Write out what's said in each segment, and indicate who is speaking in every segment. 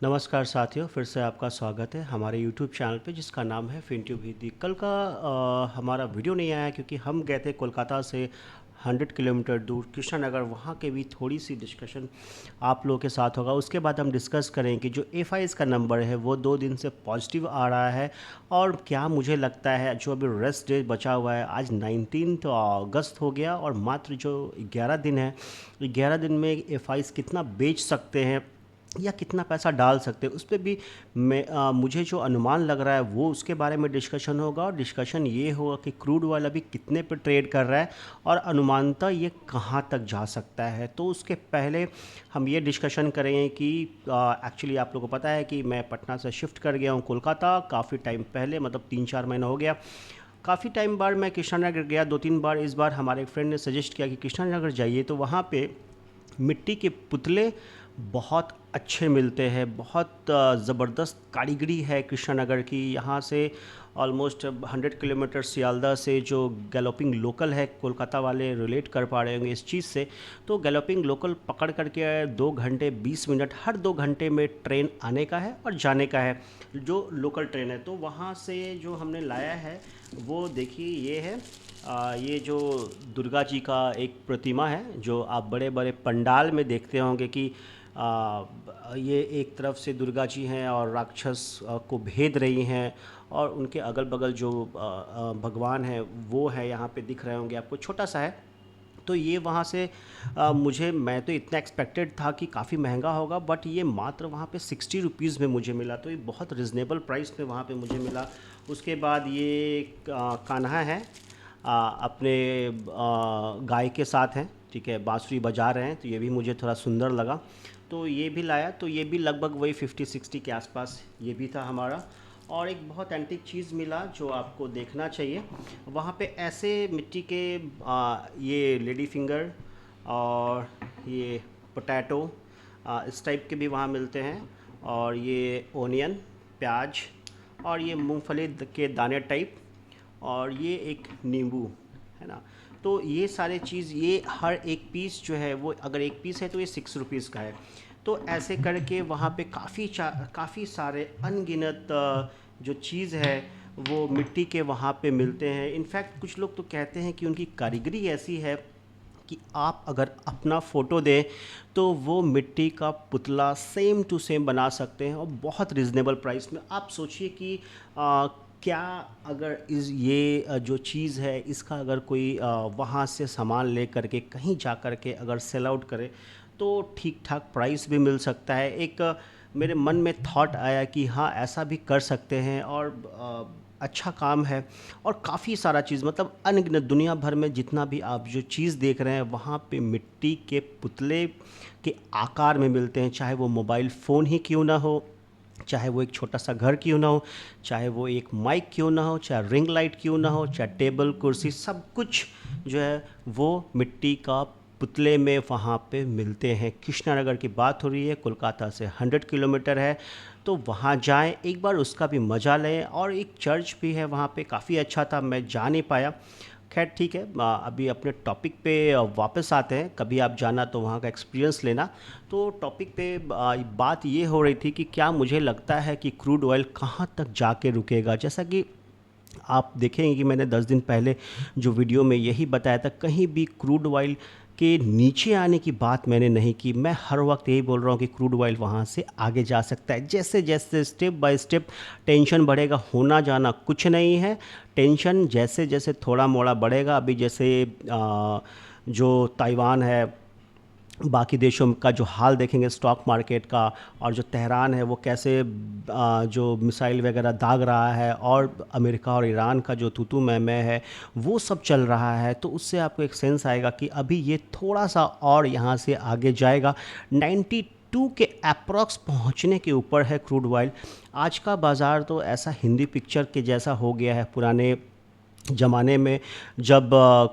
Speaker 1: नमस्कार साथियों, फिर से आपका स्वागत है हमारे यूट्यूब चैनल पे जिसका नाम है फिनट्यूब हिंदी। कल का हमारा वीडियो नहीं आया क्योंकि हम गए थे कोलकाता से 100 किलोमीटर दूर कृष्णानगर। वहाँ के भी थोड़ी सी डिस्कशन आप लोगों के साथ होगा। उसके बाद हम डिस्कस करें कि जो एफ का नंबर है वो 2 दिन से पॉजिटिव आ रहा है और क्या मुझे लगता है जो अभी रेस्ट डे बचा हुआ है, आज 19 अगस्त हो गया और मात्र जो 11 दिन है, 11 दिन में एफ कितना बेच सकते हैं या कितना पैसा डाल सकते हैं, उस पर भी मुझे जो अनुमान लग रहा है वो उसके बारे में डिस्कशन होगा। और डिस्कशन ये होगा कि क्रूड ऑयल अभी कितने पे ट्रेड कर रहा है और अनुमानतः ये कहाँ तक जा सकता है। तो उसके पहले हम ये डिस्कशन करेंगे कि एक्चुअली आप लोगों को पता है कि मैं पटना से शिफ्ट कर गया हूँ कोलकाता काफ़ी टाइम पहले, मतलब 3-4 महीना हो गया। काफ़ी टाइम बाद मैं कृष्णानगर गया 2-3 बार। इस बार हमारे एक फ्रेंड ने सजेस्ट किया कि कृष्णानगर जाइए, तो वहाँ पे मिट्टी के पुतले बहुत अच्छे मिलते हैं। बहुत ज़बरदस्त कारीगरी है कृष्णानगर की। यहाँ से ऑलमोस्ट 100 किलोमीटर सियालदह से जो गैलोपिंग लोकल है, कोलकाता वाले रिलेट कर पा रहे होंगे इस चीज़ से। तो गैलोपिंग लोकल पकड़ करके 2 घंटे 20 मिनट, हर 2 घंटे में ट्रेन आने का है और जाने का है, जो लोकल ट्रेन है। तो वहाँ से जो हमने लाया है वो देखिए ये है। ये जो दुर्गा जी का एक प्रतिमा है जो आप बड़े बड़े पंडाल में देखते होंगे कि ये एक तरफ से दुर्गा जी हैं और राक्षस को भेद रही हैं और उनके अगल बगल जो भगवान हैं वो है, यहाँ पे दिख रहे होंगे आपको, छोटा सा है। तो ये वहाँ से मैं तो इतना एक्सपेक्टेड था कि काफ़ी महंगा होगा, बट ये मात्र वहाँ पे 60 रुपीज़ में मुझे मिला। तो ये बहुत रिजनेबल प्राइस पे वहाँ पे मुझे मिला। उसके बाद ये कान्हा है, अपने गाय के साथ हैं, ठीक है, बांसुरी बजा रहे हैं, तो ये भी मुझे थोड़ा सुंदर लगा, तो ये भी लाया। तो ये भी लगभग वही 50-60 के आसपास ये भी था हमारा। और एक बहुत एंटीक चीज़ मिला जो आपको देखना चाहिए। वहाँ पे ऐसे मिट्टी के ये लेडी फिंगर और ये पोटैटो इस टाइप के भी वहाँ मिलते हैं, और ये ओनियन, प्याज, और ये मूंगफली के दाने टाइप, और ये एक नींबू है ना। तो ये सारे चीज़, ये हर एक पीस जो है वो, अगर एक पीस है तो ये 6 रुपीज़ का है। तो ऐसे करके वहाँ पे काफ़ी सारे अनगिनत जो चीज़ है वो मिट्टी के वहाँ पे मिलते हैं। इनफैक्ट कुछ लोग तो कहते हैं कि उनकी कारीगरी ऐसी है कि आप अगर अपना फ़ोटो दें तो वो मिट्टी का पुतला सेम टू सेम बना सकते हैं और बहुत रिजनेबल प्राइस में। आप सोचिए कि क्या अगर जो चीज़ है इसका अगर कोई वहाँ से सामान ले करके कहीं जा कर के अगर सेल आउट करे तो ठीक ठाक प्राइस भी मिल सकता है। एक मेरे मन में थॉट आया कि हाँ, ऐसा भी कर सकते हैं और अच्छा काम है। और काफ़ी सारा चीज़, मतलब अनगिनत दुनिया भर में जितना भी आप जो चीज़ देख रहे हैं वहाँ पे मिट्टी के पुतले के आकार में मिलते हैं, चाहे वो मोबाइल फ़ोन ही क्यों ना हो, चाहे वो एक छोटा सा घर क्यों ना हो, चाहे वो एक माइक क्यों ना हो, चाहे रिंग लाइट क्यों ना हो, चाहे टेबल कुर्सी, सब कुछ जो है वो मिट्टी का पुतले में वहाँ पे मिलते हैं। कृष्णानगर की बात हो रही है, कोलकाता से 100 किलोमीटर है, तो वहाँ जाएं, एक बार उसका भी मज़ा लें। और एक चर्च भी है वहाँ पे, काफ़ी अच्छा था, मैं जा नहीं पाया। खैर ठीक है, अभी अपने टॉपिक पे वापस आते हैं। कभी आप जाना तो वहाँ का एक्सपीरियंस लेना। तो टॉपिक पे बात ये हो रही थी कि क्या मुझे लगता है कि क्रूड ऑयल कहाँ तक जाके रुकेगा। जैसा कि आप देखेंगे कि मैंने 10 दिन पहले जो वीडियो में यही बताया था, कहीं भी क्रूड ऑयल के नीचे आने की बात मैंने नहीं की। मैं हर वक्त यही बोल रहा हूँ कि क्रूड ऑयल वहाँ से आगे जा सकता है। जैसे जैसे स्टेप बाय स्टेप टेंशन बढ़ेगा, होना जाना कुछ नहीं है। टेंशन जैसे जैसे थोड़ा मोड़ा बढ़ेगा, अभी जैसे जो ताइवान है, बाकी देशों का जो हाल देखेंगे स्टॉक मार्केट का, और जो तेहरान है वो कैसे जो मिसाइल वगैरह दाग रहा है, और अमेरिका और ईरान का जो तू मैं है वो सब चल रहा है, तो उससे आपको एक सेंस आएगा कि अभी ये थोड़ा सा और यहाँ से आगे जाएगा। 92 के अप्रॉक्स पहुँचने के ऊपर है क्रूड ऑयल। आज का बाज़ार तो ऐसा हिंदी पिक्चर के जैसा हो गया है। पुराने ज़माने में जब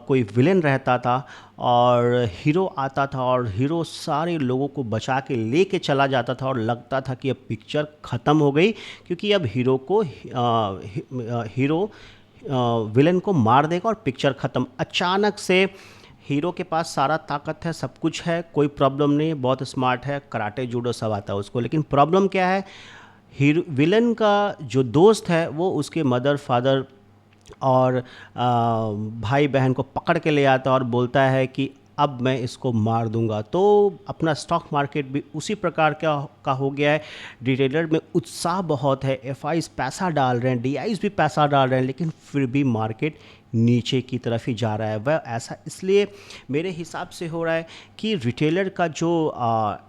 Speaker 1: कोई विलेन रहता था और हीरो आता था और हीरो सारे लोगों को बचा के लेके चला जाता था और लगता था कि अब पिक्चर ख़त्म हो गई, क्योंकि अब हीरो विलेन को मार देगा और पिक्चर ख़त्म। अचानक से हीरो के पास सारा ताकत है, सब कुछ है, कोई प्रॉब्लम नहीं है, बहुत स्मार्ट है, कराटे जूडो सब आता है उसको, लेकिन प्रॉब्लम क्या है, हीरो विलन का जो दोस्त है वो उसके मदर फादर और भाई बहन को पकड़ के ले आता है और बोलता है कि अब मैं इसको मार दूंगा। तो अपना स्टॉक मार्केट भी उसी प्रकार का हो गया है। रिटेलर में उत्साह बहुत है, एफआईज पैसा डाल रहे हैं, डीआईज भी पैसा डाल रहे हैं, लेकिन फिर भी मार्केट नीचे की तरफ ही जा रहा है। वह ऐसा इसलिए मेरे हिसाब से हो रहा है कि रिटेलर का जो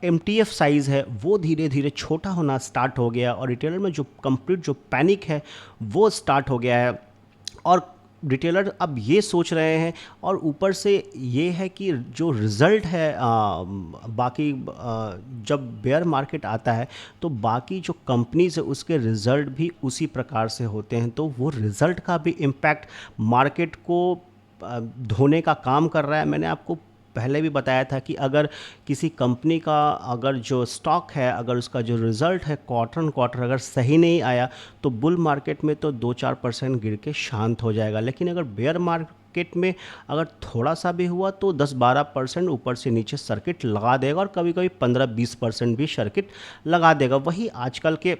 Speaker 1: एमटीएफ साइज़ है वो धीरे धीरे छोटा होना स्टार्ट हो गया और रिटेलर में जो कंप्लीट जो पैनिक है वो स्टार्ट हो गया है। और रिटेलर अब ये सोच रहे हैं, और ऊपर से ये है कि जो रिज़ल्ट है बाकी जब बेयर मार्केट आता है तो बाकी जो कंपनीज है उसके रिज़ल्ट भी उसी प्रकार से होते हैं, तो वो रिज़ल्ट का भी इम्पैक्ट मार्केट को धोने का काम कर रहा है। मैंने आपको पहले भी बताया था कि अगर किसी कंपनी का अगर जो स्टॉक है, अगर उसका जो रिज़ल्ट है क्वार्टर अगर सही नहीं आया तो बुल मार्केट में तो 2-4% गिर के शांत हो जाएगा, लेकिन अगर बेयर मार्केट में अगर थोड़ा सा भी हुआ तो 10-12% ऊपर से नीचे सर्किट लगा देगा और कभी कभी 15-20% भी सर्किट लगा देगा। वही आजकल के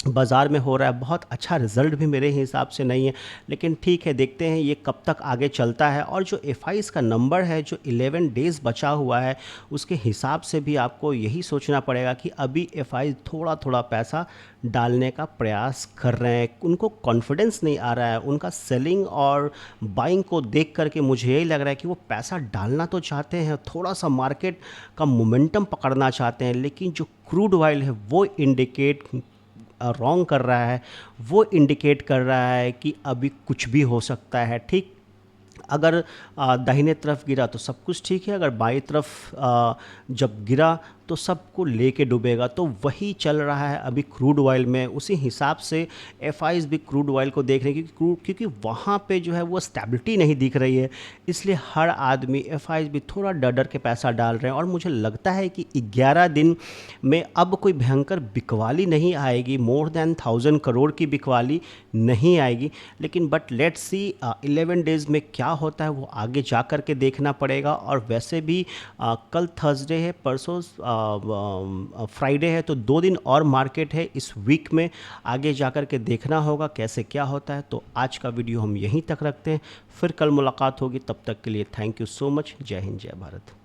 Speaker 1: बाज़ार में हो रहा है। बहुत अच्छा रिज़ल्ट भी मेरे हिसाब से नहीं है, लेकिन ठीक है, देखते हैं ये कब तक आगे चलता है। और जो एफआईज़ का नंबर है, जो 11 डेज़ बचा हुआ है, उसके हिसाब से भी आपको यही सोचना पड़ेगा कि अभी एफआईज़ थोड़ा थोड़ा पैसा डालने का प्रयास कर रहे हैं। उनको कॉन्फिडेंस नहीं आ रहा है, उनका सेलिंग और बाइंग को देख करके मुझे यही लग रहा है कि वो पैसा डालना तो चाहते हैं, थोड़ा सा मार्केट का मोमेंटम पकड़ना चाहते हैं, लेकिन जो क्रूड ऑयल है वो इंडिकेट रॉन्ग कर रहा है, वो इंडिकेट कर रहा है कि अभी कुछ भी हो सकता है। ठीक, अगर दाहिने तरफ गिरा तो सब कुछ ठीक है, अगर बाईं तरफ जब गिरा तो सबको लेके डूबेगा। तो वही चल रहा है अभी क्रूड ऑयल में। उसी हिसाब से एफआईज भी क्रूड ऑयल को देख रहे हैं क्योंकि वहाँ पे जो है वो स्टेबिलिटी नहीं दिख रही है, इसलिए हर आदमी एफआईज भी थोड़ा डर के पैसा डाल रहे हैं। और मुझे लगता है कि 11 दिन में अब कोई भयंकर बिकवाली नहीं आएगी, मोर देन 1000 करोड़ की बिकवाली नहीं आएगी, लेकिन बट लेट्स सी 11 डेज़ में क्या होता है वो आगे जा कर के देखना पड़ेगा। और वैसे भी कल थर्सडे है, परसों फ्राइडे है, तो 2 दिन और मार्केट है इस वीक में, आगे जाकर के देखना होगा कैसे क्या होता है। तो आज का वीडियो हम यहीं तक रखते हैं, फिर कल मुलाकात होगी, तब तक के लिए थैंक यू सो मच। जय हिंद, जय भारत।